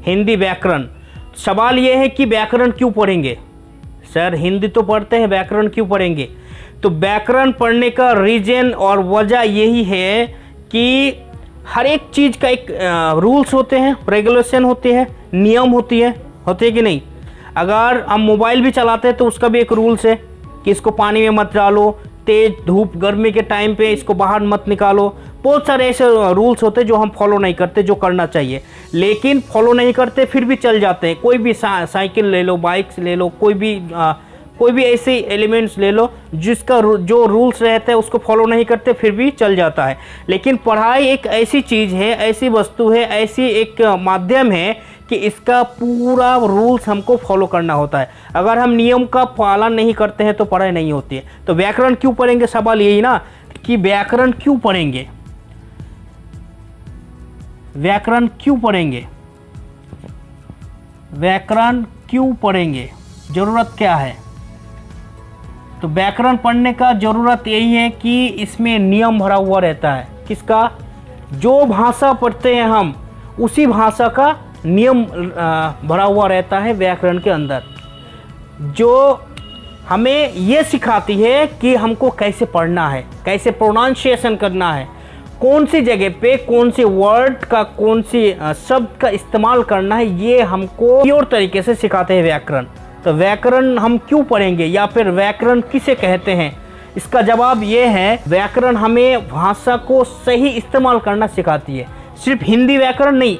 हिंदी व्याकरण। सवाल ये है कि व्याकरण क्यों पढ़ेंगे सर, हिंदी तो पढ़ते हैं, व्याकरण क्यों पढ़ेंगे? तो व्याकरण पढ़ने का रीजन और वजह यही है कि हर एक चीज़ का एक रूल्स होते हैं, रेगुलेशन होती है, नियम होती है कि नहीं? अगर हम मोबाइल भी चलाते हैं तो उसका भी एक रूल्स है कि इसको पानी में मत डालो, तेज धूप गर्मी के टाइम पे इसको बाहर मत निकालो। बहुत सारे ऐसे रूल्स होते हैं जो हम फॉलो नहीं करते, जो करना चाहिए लेकिन फॉलो नहीं करते, फिर भी चल जाते हैं। कोई भी साइकिल ले लो, बाइक्स ले लो, कोई भी ऐसे एलिमेंट्स ले लो जिसका जो रूल्स रहते हैं उसको फॉलो नहीं करते, फिर भी चल जाता है। लेकिन पढ़ाई एक ऐसी चीज़ है, ऐसी वस्तु है, ऐसी एक माध्यम है कि इसका पूरा रूल्स हमको फॉलो करना होता है। अगर हम नियम का पालन नहीं करते हैं तो पढ़ाई नहीं होती है। तो व्याकरण क्यों पढ़ेंगे, सवाल यही ना कि व्याकरण क्यों पढ़ेंगे, व्याकरण क्यों पढ़ेंगे, व्याकरण क्यों पढ़ेंगे, ज़रूरत क्या है? तो व्याकरण पढ़ने का ज़रूरत यही है कि इसमें नियम भरा हुआ रहता है। किसका? जो भाषा पढ़ते हैं हम, उसी भाषा का नियम भरा हुआ रहता है व्याकरण के अंदर, जो हमें ये सिखाती है कि हमको कैसे पढ़ना है, कैसे प्रोनाउंसिएशन करना है, कौन सी जगह पे कौन से वर्ड का, कौन सी शब्द का इस्तेमाल करना है, ये हमको प्योर तरीके से सिखाते हैं व्याकरण। तो व्याकरण हम क्यों पढ़ेंगे या फिर व्याकरण किसे कहते हैं? इसका जवाब ये है, व्याकरण हमें भाषा को सही इस्तेमाल करना सिखाती है। सिर्फ हिंदी व्याकरण नहीं,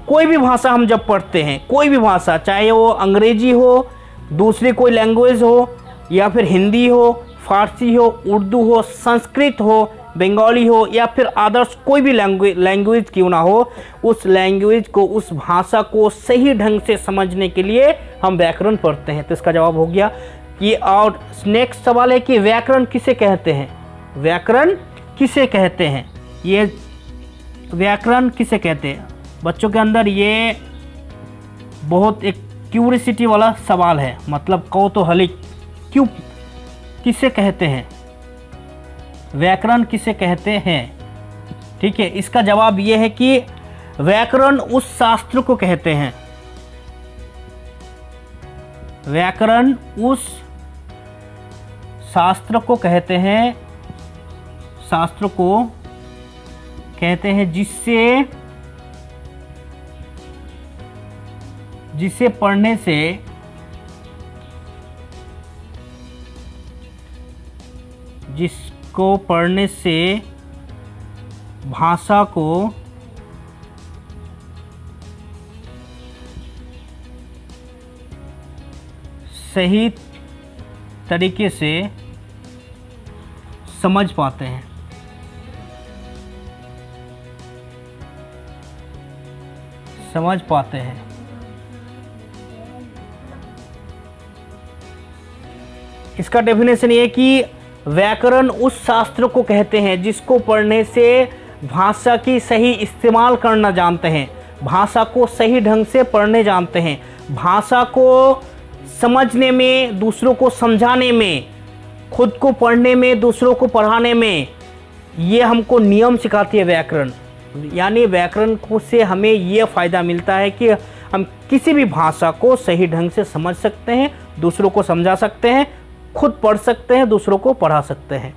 कोई भी भाषा हम जब पढ़ते हैं, कोई भी भाषा, चाहे वो अंग्रेजी हो, दूसरी कोई लैंग्वेज हो, या फिर हिंदी हो, फारसी हो, उर्दू हो, संस्कृत हो, बंगाली हो, या फिर अदर्स कोई भी लैंग्वेज क्यों ना हो, उस लैंग्वेज को, उस भाषा को सही ढंग से समझने के लिए हम व्याकरण पढ़ते हैं। तो इसका जवाब हो गया ये। और नेक्स्ट सवाल है कि व्याकरण किसे कहते हैं, व्याकरण किसे कहते हैं, ये व्याकरण किसे कहते हैं? बच्चों के अंदर ये बहुत एक क्यूरियोसिटी वाला सवाल है, मतलब कौतूहलिक, क्यों, किसे कहते हैं, व्याकरण किसे कहते हैं? ठीक है, इसका जवाब ये है कि व्याकरण उस शास्त्र को कहते हैं, व्याकरण उस शास्त्र को कहते हैं, शास्त्र को कहते हैं जिसे पढ़ने से जिसको पढ़ने से भाषा को सही तरीके से समझ पाते हैं। समझ पाते हैं। इसका डेफिनेशन ये है कि व्याकरण उस शास्त्र को कहते हैं जिसको पढ़ने से भाषा की सही इस्तेमाल करना जानते हैं, भाषा को सही ढंग से पढ़ने जानते हैं, भाषा को समझने में, दूसरों को समझाने में, खुद को पढ़ने में, दूसरों को पढ़ाने में, ये हमको नियम सिखाती है व्याकरण। यानी व्याकरण को से हमें ये फ़ायदा मिलता है कि हम किसी भी भाषा को सही ढंग से समझ सकते हैं, दूसरों को समझा सकते हैं, खुद पढ़ सकते हैं, दूसरों को पढ़ा सकते हैं।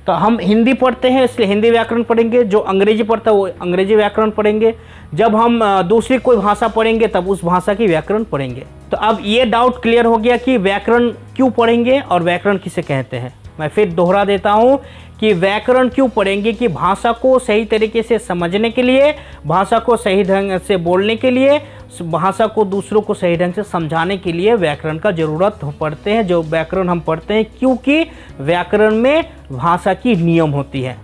तो हम हिंदी पढ़ते हैं इसलिए हिंदी व्याकरण पढ़ेंगे, जो अंग्रेजी पढ़ता है वो अंग्रेजी व्याकरण पढ़ेंगे, जब हम दूसरी कोई भाषा पढ़ेंगे तब उस भाषा की व्याकरण पढ़ेंगे। तो अब ये डाउट क्लियर हो गया कि व्याकरण क्यों पढ़ेंगे और व्याकरण किसे कहते हैं। मैं फिर दोहरा देता हूँ कि व्याकरण क्यों पढ़ेंगे, कि भाषा को सही तरीके से समझने के लिए, भाषा को सही ढंग से बोलने के लिए, भाषा को दूसरों को सही ढंग से समझाने के लिए व्याकरण का ज़रूरत पड़ते हैं। जो व्याकरण हम पढ़ते हैं क्योंकि व्याकरण में भाषा की नियम होती है।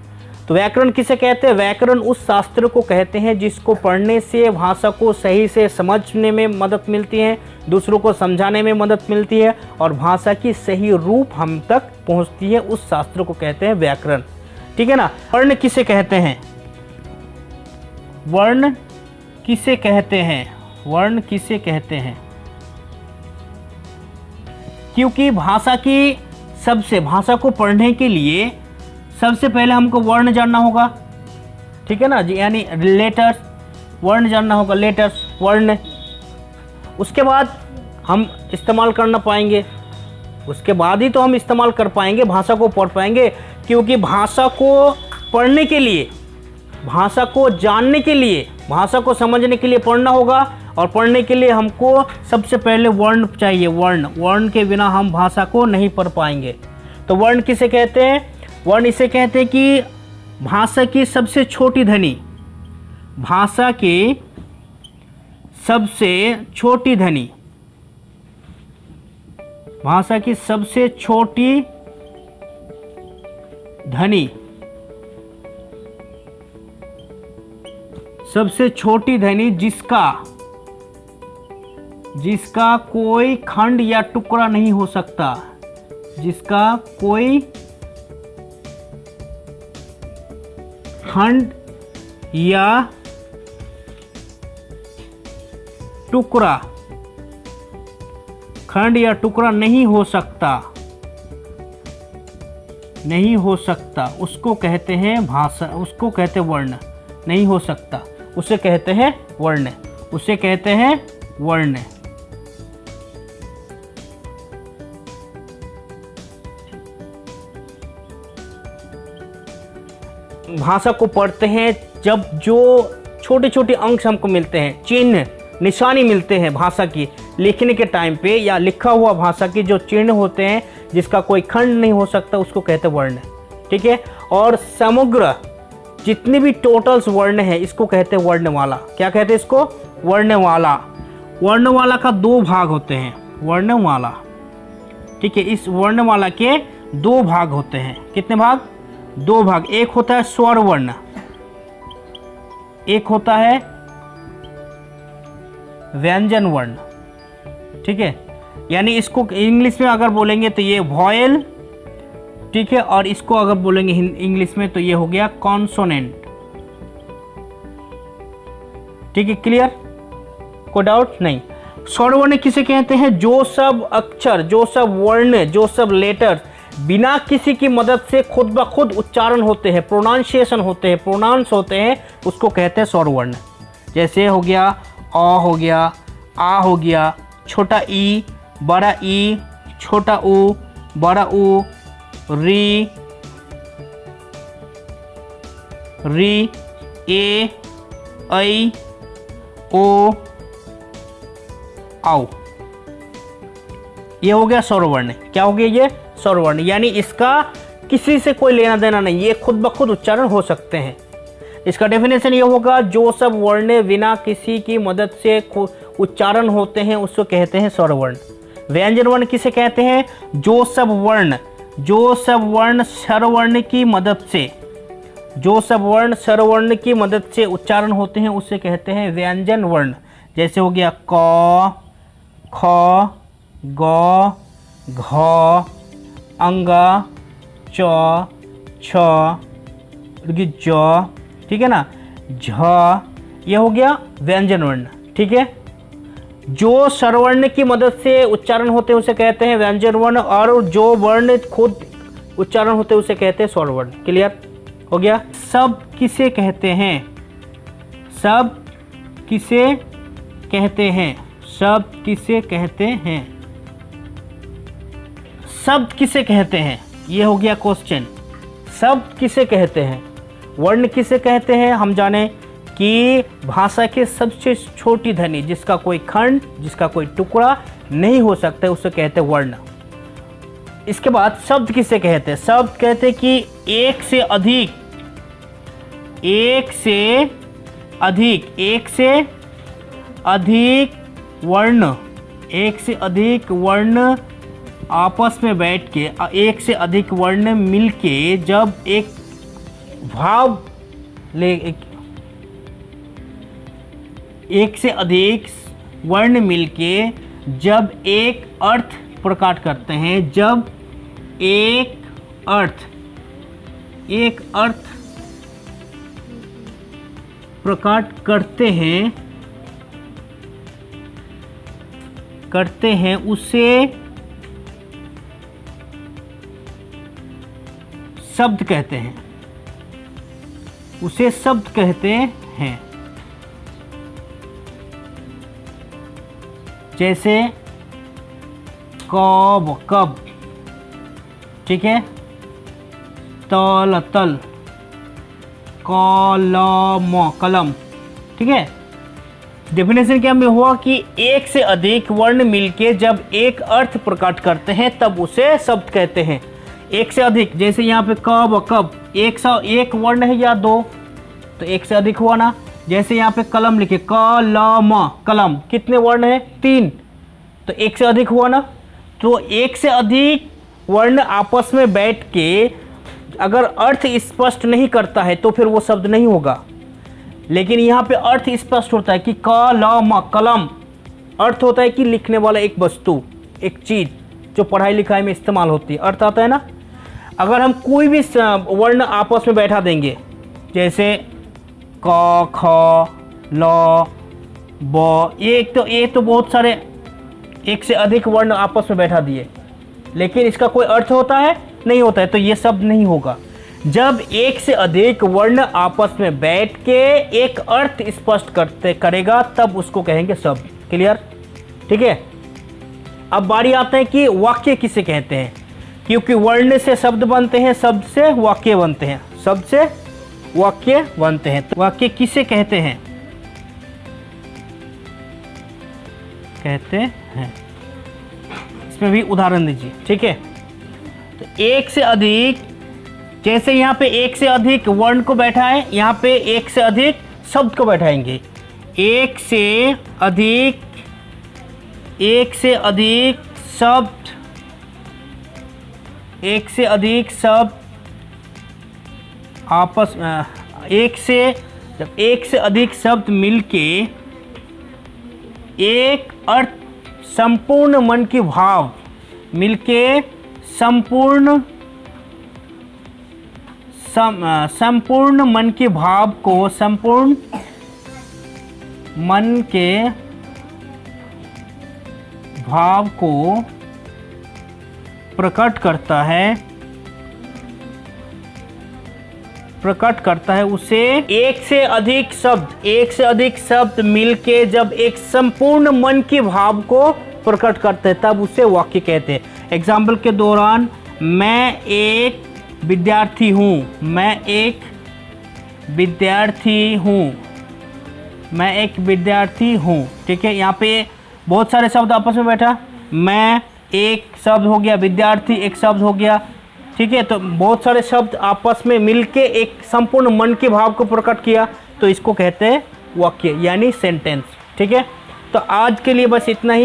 तो व्याकरण किसे कहते हैं? व्याकरण उस शास्त्र को कहते हैं जिसको पढ़ने से भाषा को सही से समझने में मदद मिलती है, दूसरों को समझाने में मदद मिलती है और भाषा की सही रूप हम तक पहुंचती है। उस शास्त्र को कहते हैं व्याकरण। ठीक है ना। वर्ण किसे कहते हैं? वर्ण किसे कहते हैं? वर्ण किसे कहते हैं? क्योंकि भाषा को पढ़ने के लिए सबसे पहले हमको वर्ण जानना होगा। ठीक है ना जी, यानी लेटर्स, वर्ण जानना होगा, लेटर्स। वर्ण। उसके बाद हम इस्तेमाल करना पाएंगे, उसके बाद ही तो हम इस्तेमाल कर पाएंगे, भाषा को पढ़ पाएंगे। क्योंकि भाषा को पढ़ने के लिए, भाषा को जानने के लिए, भाषा को समझने के लिए पढ़ना होगा, और पढ़ने के लिए हमको सबसे पहले वर्ण चाहिए। वर्ण, वर्ण के बिना हम भाषा को नहीं पढ़ पाएंगे। तो वर्ण किसे कहते हैं? वर्ण इसे कहते हैं कि भाषा की सबसे छोटी ध्वनि, भाषा की सबसे छोटी ध्वनि, भाषा की सबसे छोटी ध्वनि, सबसे छोटी ध्वनि जिसका कोई खंड या टुकड़ा नहीं हो सकता, जिसका कोई खंड या टुकड़ा, खंड या टुकड़ा नहीं हो सकता, नहीं हो सकता, उसको कहते हैं भाषा, उसको कहते हैं वर्ण। नहीं हो सकता, उसे कहते हैं वर्ण, उसे कहते हैं वर्ण। भाषा को पढ़ते हैं जब जो छोटे छोटे अंश हमको मिलते हैं, चिन्ह निशानी मिलते हैं भाषा की लिखने के टाइम पे, या लिखा हुआ भाषा की जो चिन्ह होते हैं जिसका कोई खंड नहीं हो सकता, उसको कहते हैं वर्ण। ठीक है। और समग्र जितने भी टोटल्स वर्ण है इसको कहते हैं वर्णमाला। क्या कहते हैं इसको? वर्णमाला। वर्णमाला का दो भाग होते हैं, वर्णमाला। ठीक है। इस वर्णमाला के दो भाग होते हैं। कितने भाग? दो भाग। एक होता है स्वर वर्ण, एक होता है व्यंजन वर्ण। ठीक है। यानी इसको इंग्लिश में अगर बोलेंगे तो ये वॉयल, ठीक है, और इसको अगर बोलेंगे इंग्लिश में तो ये हो गया कॉन्सोनेंट। ठीक है, क्लियर? कोई डाउट नहीं? स्वर वर्ण किसे कहते हैं? जो सब अक्षर, जो सब वर्ण, जो सब लेटर बिना किसी की मदद से खुद ब खुद उच्चारण होते हैं, प्रोनाउंसिएशन होते हैं, प्रोनाउंस होते हैं, उसको कहते हैं स्वर वर्ण। जैसे हो गया अ, हो गया आ, हो गया छोटा ई, बड़ा ई, छोटा ऊ, बड़ा ऊ, री, री, ए, ऐ, ओ, आओ। ये हो गया स्वर वर्ण। क्या हो गया? ये स्वर वर्ण। यानी इसका किसी से कोई लेना देना नहीं, ये खुद ब खुद उच्चारण हो सकते हैं। इसका डेफिनेशन ये होगा, जो सब वर्ण बिना किसी की मदद से उच्चारण होते हैं उसको कहते हैं स्वर वर्ण। व्यंजन वर्ण किसे कहते हैं? जो सब वर्ण, जो सब वर्ण स्वरवर्ण की मदद से, जो सब वर्ण स्वरवर्ण की मदद से उच्चारण होते हैं उससे कहते हैं व्यंजन वर्ण। जैसे हो गया क, ख, ग, घ, अंग, च, छ, ज, ठीक है ना, झ। ये हो गया व्यंजन वर्ण। ठीक है। जो स्वरवर्ण की मदद से उच्चारण होते हैं उसे कहते हैं व्यंजन वर्ण, और जो वर्ण खुद उच्चारण होते हैं उसे कहते हैं स्वर वर्ण। क्लियर हो गया? सब किसे कहते हैं? सब किसे कहते हैं? सब किसे कहते हैं? शब्द किसे कहते हैं? ये हो गया क्वेश्चन। शब्द किसे कहते हैं? वर्ण किसे कहते हैं? हम जाने कि भाषा की सबसे छोटी ध्वनि जिसका कोई खंड, जिसका कोई टुकड़ा नहीं हो सकता, उसे कहते हैं वर्ण। इसके बाद शब्द किसे कहते हैं? शब्द कहते हैं कि एक से अधिक, एक से अधिक, एक से अधिक वर्ण, एक से अधिक वर्ण आपस में बैठ के, एक से अधिक वर्ण मिलके जब एक भाव ले, एक से अधिक वर्ण मिलके जब एक अर्थ प्रकट करते हैं, जब एक अर्थ प्रकट करते हैं उसे शब्द कहते हैं, उसे शब्द कहते हैं। जैसे कब कब, ठीक है, तल तल, कलम कलम, ठीक है। डेफिनेशन क्या में हुआ कि एक से अधिक वर्ण मिलके जब एक अर्थ प्रकट करते हैं तब उसे शब्द कहते हैं। एक से अधिक, जैसे यहाँ पे कब कब, एक वर्ण है या दो, तो एक से अधिक हुआ ना। जैसे यहाँ पे कलम लिखे, कलम कलम, कितने वर्ण है? 3, तो एक से अधिक हुआ ना। तो एक से अधिक वर्ण आपस में बैठ के अगर अर्थ स्पष्ट नहीं करता है तो फिर वो शब्द नहीं होगा। लेकिन यहाँ पे अर्थ स्पष्ट होता है कि कलम कलम, अर्थ होता है कि लिखने वाला एक वस्तु, एक चीज जो पढ़ाई लिखाई में इस्तेमाल होती है, अर्थ आता है ना। अगर हम कोई भी वर्ण आपस में बैठा देंगे, जैसे क ख ल ब, ये तो बहुत सारे एक से अधिक वर्ण आपस में बैठा दिए, लेकिन इसका कोई अर्थ होता है? नहीं होता है, तो ये शब्द नहीं होगा। जब एक से अधिक वर्ण आपस में बैठ के एक अर्थ स्पष्ट करेगा तब उसको कहेंगे शब्द। क्लियर? ठीक है। अब बारी आता है कि वाक्य किसे कहते हैं, क्योंकि वर्ण से शब्द बनते हैं, शब्द से वाक्य बनते हैं, शब्द से वाक्य बनते हैं। तो वाक्य किसे कहते हैं? कहते हैं। इसमें भी उदाहरण दीजिए, ठीक है। तो एक से अधिक, जैसे यहाँ पे एक से अधिक वर्ण को बैठा है, यहाँ पे एक से अधिक शब्द को बैठाएंगे। एक से अधिक शब्द, एक से अधिक शब्द आपस में, जब एक से अधिक शब्द मिलके एक अर्थ, संपूर्ण मन की भाव मिलके संपूर्ण मन के भाव को, संपूर्ण मन के भाव को प्रकट करता है, उसे एक से अधिक शब्द मिलके जब एक संपूर्ण मन के भाव को प्रकट करते हैं तब उसे वाक्य कहते हैं। एग्जाम्पल के दौरान, मैं एक विद्यार्थी हूँ, ठीक है। यहाँ पे बहुत सारे शब्द आपस में बैठा, मैं एक शब्द हो गया, विद्यार्थी एक शब्द हो गया, ठीक है। तो बहुत सारे शब्द आपस में मिलके एक संपूर्ण मन के भाव को प्रकट किया, तो इसको कहते हैं वाक्य, यानी सेंटेंस, ठीक है। तो आज के लिए बस इतना ही।